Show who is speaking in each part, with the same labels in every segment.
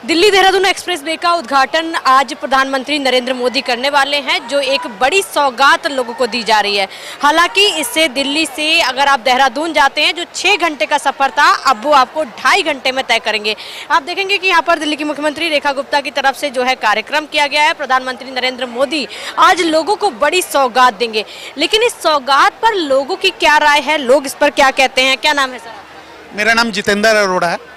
Speaker 1: Delhi Dehradun express way का उद्घाटन आज प्रधानमंत्री नरेंद्र मोदी करने वाले हैं, जो एक बड़ी सौगात लोगों को दी जा रही है। हालांकि इससे दिल्ली से अगर आप देहरादून जाते हैं, जो 6 घंटे का सफर था, अब वो आपको 2.5 घंटे में तय करेंगे। आप देखेंगे कि यहाँ पर दिल्ली की मुख्यमंत्री रेखा गुप्ता की तरफ से जो है कार्यक्रम किया गया है। प्रधानमंत्री नरेंद्र मोदी आज लोगों को बड़ी सौगात देंगे, लेकिन इस सौगात पर लोगों की क्या राय है, लोग इस पर क्या कहते हैं? क्या नाम है सर?
Speaker 2: मेरा नाम जितेंद्र अरोड़ा है।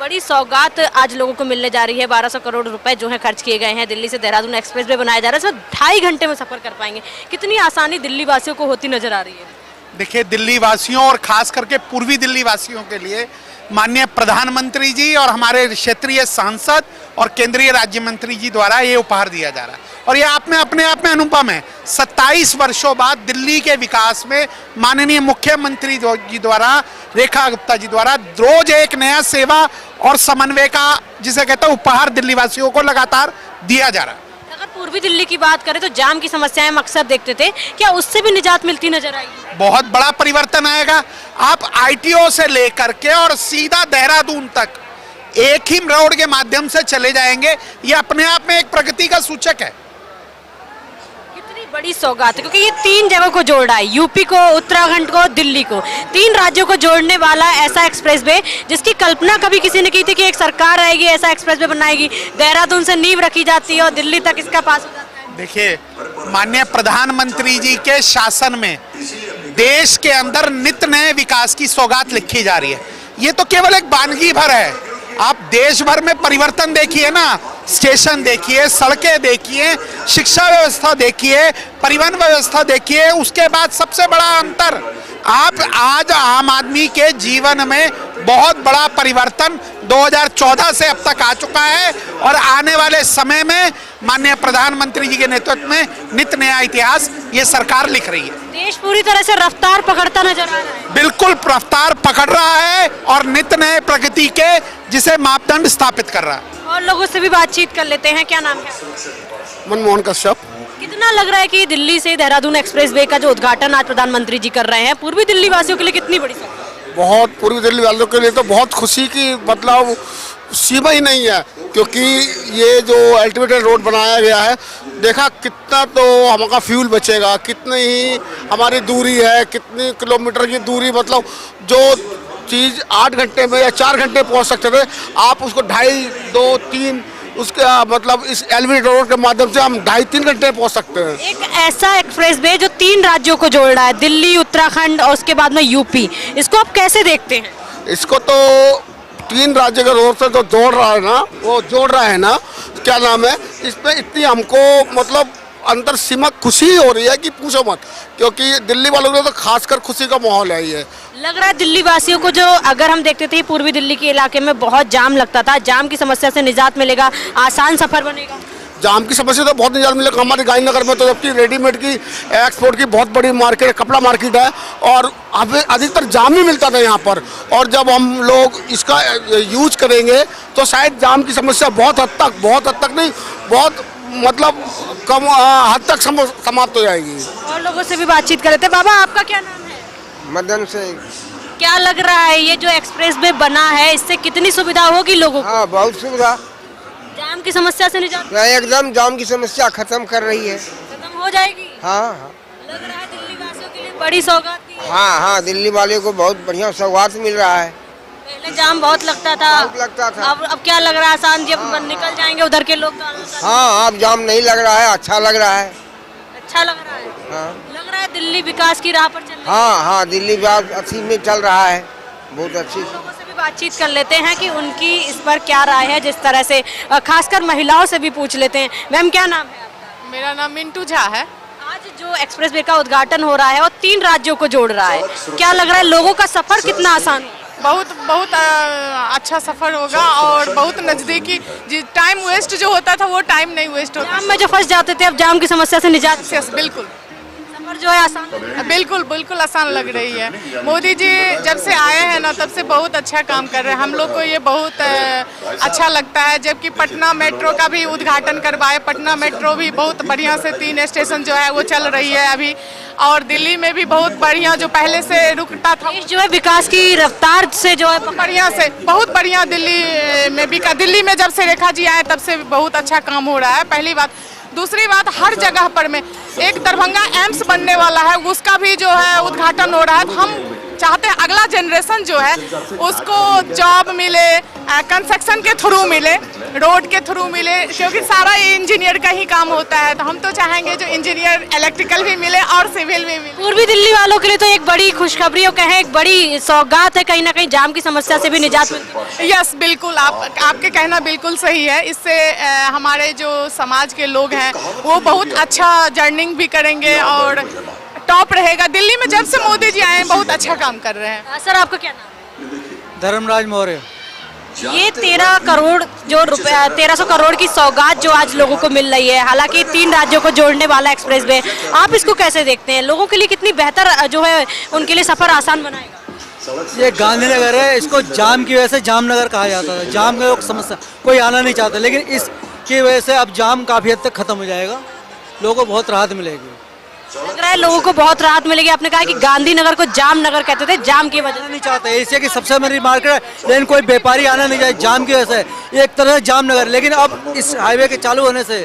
Speaker 1: बड़ी सौगात आज लोगों को मिलने जा रही है। 1200 करोड़ रुपए जो है खर्च किए गए हैं। दिल्ली से देहरादून एक्सप्रेस वे बनाया जा रहा है, सर 2.5 घंटे में सफर कर पाएंगे। कितनी आसानी दिल्ली वासियों को होती नजर आ रही है?
Speaker 2: देखिए, दिल्ली वासियों और खास करके पूर्वी दिल्ली वासियों के लिए माननीय प्रधानमंत्री जी और हमारे क्षेत्रीय सांसद और केंद्रीय राज्य मंत्री जी द्वारा ये उपहार दिया जा रहा है, और ये अपने आप में अनुपम है। 27 वर्षों बाद दिल्ली के विकास में माननीय मुख्यमंत्री जी द्वारा, रेखा गुप्ता जी द्वारा रोज एक नया सेवा और समन्वय का, जिसे कहते हैं, उपहार दिल्ली वासियों को लगातार दिया जा रहा है।
Speaker 1: अगर पूर्वी दिल्ली की बात करें तो जाम की समस्याएं हम अक्सर देखते थे, क्या उससे भी निजात मिलती नजर आएगी?
Speaker 2: बहुत बड़ा परिवर्तन आएगा। आप आईटीओ से लेकर के और सीधा देहरादून तक एक ही रोड के माध्यम से चले जाएंगे। ये अपने आप में एक प्रगति का सूचक है।
Speaker 1: कितनी बड़ी सौगात है, क्योंकि ये 3 जगह को जोड़ रहा है, यूपी को, उत्तराखंड को, दिल्ली को। 3 राज्यों को जोड़ने वाला ऐसा एक्सप्रेस वे, जिसकी कल्पना कभी किसी ने की थी कि एक सरकार आएगी, ऐसा एक्सप्रेस वे बनाएगी, देहरादून से नींव रखी जाती है और दिल्ली तक इसका पास हो जाता है।
Speaker 2: देखिए, माननीय प्रधानमंत्री जी के शासन में देश के अंदर नित्य नए विकास की सौगात लिखी जा रही है। ये तो केवल एक वानगी भर है। आप देश भर में परिवर्तन देखिए ना, स्टेशन देखिए, सड़कें देखिए, शिक्षा व्यवस्था देखिए, परिवहन व्यवस्था देखिए। उसके बाद सबसे बड़ा अंतर, आप आज आम आदमी के जीवन में बहुत बड़ा परिवर्तन 2014 से अब तक आ चुका है, और आने वाले समय में माननीय प्रधानमंत्री जी के नेतृत्व में नित्य नया इतिहास ये सरकार लिख रही है।
Speaker 1: देश पूरी तरह से रफ्तार पकड़ता नजर आ रहा है।
Speaker 2: बिल्कुल रफ्तार पकड़ रहा है और नित्य नए प्रगति के जिसे मापदंड स्थापित कर रहा है।
Speaker 1: और लोगों से भी बातचीत कर लेते हैं। क्या नाम है?
Speaker 3: मनमोहन कश्यप।
Speaker 1: कितना लग रहा है कि दिल्ली से देहरादून एक्सप्रेस वे का जो उद्घाटन आज प्रधानमंत्री जी कर रहे हैं, पूर्वी दिल्ली वासियों के लिए कितनी बड़ी सौगात?
Speaker 3: बहुत, पूर्वी दिल्ली वालों के लिए तो बहुत खुशी की मतलब सीमा ही नहीं है, क्योंकि ये जो अल्टीमेट रोड बनाया गया है, देखा कितना तो हमारा फ्यूल बचेगा, कितनी ही हमारी दूरी है, कितनी किलोमीटर की दूरी, मतलब जो चीज़ 8 घंटे में या 4 घंटे पहुंच सकते थे, आप उसको 2.5, 2, 3 उसके मतलब इस एलिवेटेड रोड के माध्यम से हम 2.5-3 घंटे पहुंच सकते हैं।
Speaker 1: एक ऐसा एक्सप्रेस वे जो 3 राज्यों को जोड़ रहा है, दिल्ली, उत्तराखंड और उसके बाद में यूपी, इसको आप कैसे देखते हैं?
Speaker 3: इसको तो 3 राज्य के रोड से जो जोड़ रहा है ना, वो जोड़ रहा है ना, क्या नाम है, इसमें इतनी हमको मतलब अंदर सीमा खुशी हो रही है कि पूछो मत, क्योंकि दिल्ली वालों के लिए तो खासकर खुशी का माहौल है। ये
Speaker 1: लग रहा है दिल्ली वासियों को, जो अगर हम देखते थे पूर्वी दिल्ली के इलाके में बहुत जाम लगता था, जाम की समस्या से निजात मिलेगा, आसान सफर बनेगा।
Speaker 3: जाम की समस्या तो बहुत निजात मिलेगा। हमारे गांधीनगर में तो जबकि रेडीमेड की एक्सपोर्ट की बहुत बड़ी मार्केट है, कपड़ा मार्केट है, और अधिकतर जाम ही मिलता था यहाँ पर। और जब हम लोग इसका यूज करेंगे तो शायद जाम की समस्या बहुत हद तक नहीं, बहुत मतलब कम हद तक समाप्त हो जाएगी।
Speaker 1: और लोगों से भी बातचीत कर लेते हैं। बाबा, आपका क्या नाम है?
Speaker 4: मदन से।
Speaker 1: क्या लग रहा है ये जो एक्सप्रेस वे बना है, इससे कितनी सुविधा होगी लोगों को?
Speaker 4: हाँ, बहुत सुविधा।
Speaker 1: जाम की समस्या से निजात
Speaker 4: एकदम जाम की समस्या खत्म कर रही है।
Speaker 1: खत्म हो जाएगी।
Speaker 4: हाँ,
Speaker 1: लग रहा है दिल्ली वासियों के लिए बड़ी सौगात दी है।
Speaker 4: हाँ, दिल्ली वाले को बहुत बढ़िया सौगात मिल रहा है।
Speaker 1: पहले जाम बहुत लगता था, अब क्या लग रहा है? आसान, जब निकल जाएंगे उधर के लोग।
Speaker 4: हाँ, अब जाम नहीं लग रहा है, अच्छा लग रहा है।
Speaker 1: अच्छा लग रहा है।
Speaker 4: हाँ,
Speaker 1: लग रहा है दिल्ली विकास की राह पर चल रही है।
Speaker 4: हाँ, दिल्ली विकास अच्छी में चल रहा है, बहुत अच्छी।
Speaker 1: लोगों से भी बातचीत कर लेते हैं कि उनकी इस पर क्या राय है, जिस तरह से खासकर महिलाओं से भी पूछ लेते हैं। मैम, क्या नाम है आपका?
Speaker 5: मेरा नाम मिंटू झा है।
Speaker 1: आज जो एक्सप्रेस वे का उद्घाटन हो रहा है और 3 राज्यों को जोड़ रहा है, क्या लग रहा है लोगों का सफर कितना आसान है?
Speaker 5: बहुत अच्छा सफर होगा, और बहुत नज़दीकी। टाइम वेस्ट जो होता था वो टाइम नहीं वेस्ट होता।
Speaker 1: जाम में जो फंस जाते थे, अब जाम की समस्या से निजात।
Speaker 5: बिल्कुल।
Speaker 1: और जो है आसान लग रहा है।
Speaker 5: बिल्कुल बिल्कुल आसान लग रही है। मोदी जी जब से आए हैं ना तब से बहुत अच्छा काम कर रहे हैं। हम लोग को ये बहुत अच्छा लगता है। जबकि पटना मेट्रो का भी उद्घाटन करवाए। पटना मेट्रो भी बहुत बढ़िया से 3 स्टेशन जो है वो चल रही है अभी। और दिल्ली में भी बहुत बढ़िया, जो पहले से रुकता था
Speaker 1: देश जो है विकास की रफ्तार से जो है
Speaker 5: बढ़िया से बहुत बढ़िया। दिल्ली में जब से रेखा जी आए तब से बहुत अच्छा काम हो रहा है, पहली बात। दूसरी बात, हर जगह पर में एक दरभंगा एम्स बनने वाला है, उसका भी जो है उद्घाटन हो रहा है। तो हम चाहते हैं अगला जनरेशन जो है उसको जॉब मिले, कंस्ट्रक्शन के थ्रू मिले, रोड के थ्रू मिले, क्योंकि सारा इंजीनियर का ही काम होता है। तो हम तो चाहेंगे जो इंजीनियर इलेक्ट्रिकल भी मिले और सिविल भी मिले।
Speaker 1: पूर्वी दिल्ली वालों के लिए तो एक बड़ी खुशखबरी और कहें एक बड़ी सौगात है, कहीं ना कहीं जाम की समस्या से भी निजात मिलती है।
Speaker 5: यस बिल्कुल, आपके कहना बिल्कुल सही है। इससे हमारे जो समाज के लोग हैं वो बहुत अच्छा जर्निंग भी करेंगे और टॉप रहेगा। दिल्ली में जब से मोदी जी आए हैं बहुत अच्छा काम कर रहे हैं।
Speaker 1: सर आपका क्या नाम है?
Speaker 6: धर्मराज मौर्य।
Speaker 1: ये 13 करोड़ जो रुपए 1300 करोड़ की सौगात जो आज लोगों को मिल रही है, हालांकि 3 राज्यों को जोड़ने वाला एक्सप्रेसवे, आप इसको कैसे देखते हैं? लोगों के लिए कितनी बेहतर जो है उनके लिए सफर आसान बनाएगा?
Speaker 6: ये गांधीनगर है, इसको जाम की वजह से जामनगर कहा जाता था। जाम का समस्या कोई आना नहीं चाहता, लेकिन इसकी वजह से अब जाम काफ़ी हद तक खत्म हो जाएगा, लोगों को बहुत राहत मिलेगी।
Speaker 1: लग रहा है लोगों को बहुत राहत मिलेगी। आपने कहा कि गांधीनगर को जामनगर कहते थे, जाम की वजह से।
Speaker 6: नहीं चाहते, एशिया की सबसे बड़ी मार्केट है, लेकिन कोई व्यापारी आना नहीं चाहे जाम की वजह से। एक तरह से जामनगर, लेकिन अब इस हाईवे के चालू होने से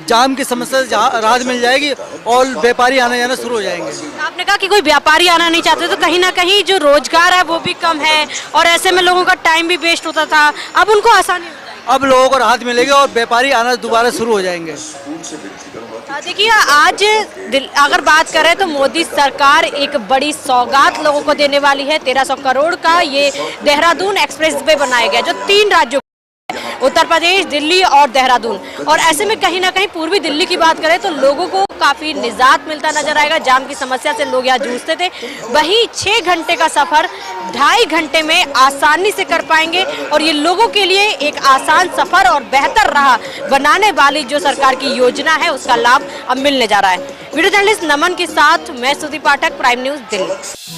Speaker 6: जाम की समस्या से राहत मिल जाएगी और व्यापारी आने जाना शुरू हो जाएंगे।
Speaker 1: आपने कहा कि कोई व्यापारी आना नहीं चाहते, तो कहीं ना कहीं जो रोजगार है वो भी कम है और ऐसे में लोगों का टाइम भी वेस्ट होता था, अब उनको आसानी हो जाएगी।
Speaker 6: अब लोगों को राहत मिलेगी और व्यापारी आना दोबारा शुरू हो जाएंगे।
Speaker 1: देखिए, आज अगर बात करें तो मोदी सरकार एक बड़ी सौगात लोगों को देने वाली है। 1300 करोड़ का ये देहरादून एक्सप्रेस वे बनाया गया जो 3 राज्यों, उत्तर प्रदेश, दिल्ली और देहरादून। और ऐसे में कहीं ना कहीं पूर्वी दिल्ली की बात करें तो लोगों को काफ़ी निजात मिलता नजर आएगा। जाम की समस्या से लोग यहाँ जूझते थे, वहीं 6 घंटे का सफ़र 2.5 घंटे में आसानी से कर पाएंगे। और ये लोगों के लिए एक आसान सफ़र और बेहतर राह बनाने वाली जो सरकार की योजना है उसका लाभ अब मिलने जा रहा है। वीडियो जर्नलिस्ट नमन के साथ मैं श्रुति पाठक, प्राइम न्यूज़ दिल्ली।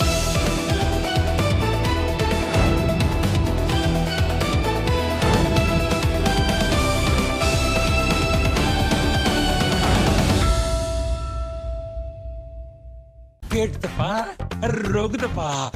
Speaker 7: पेट दबा, रोग दबा।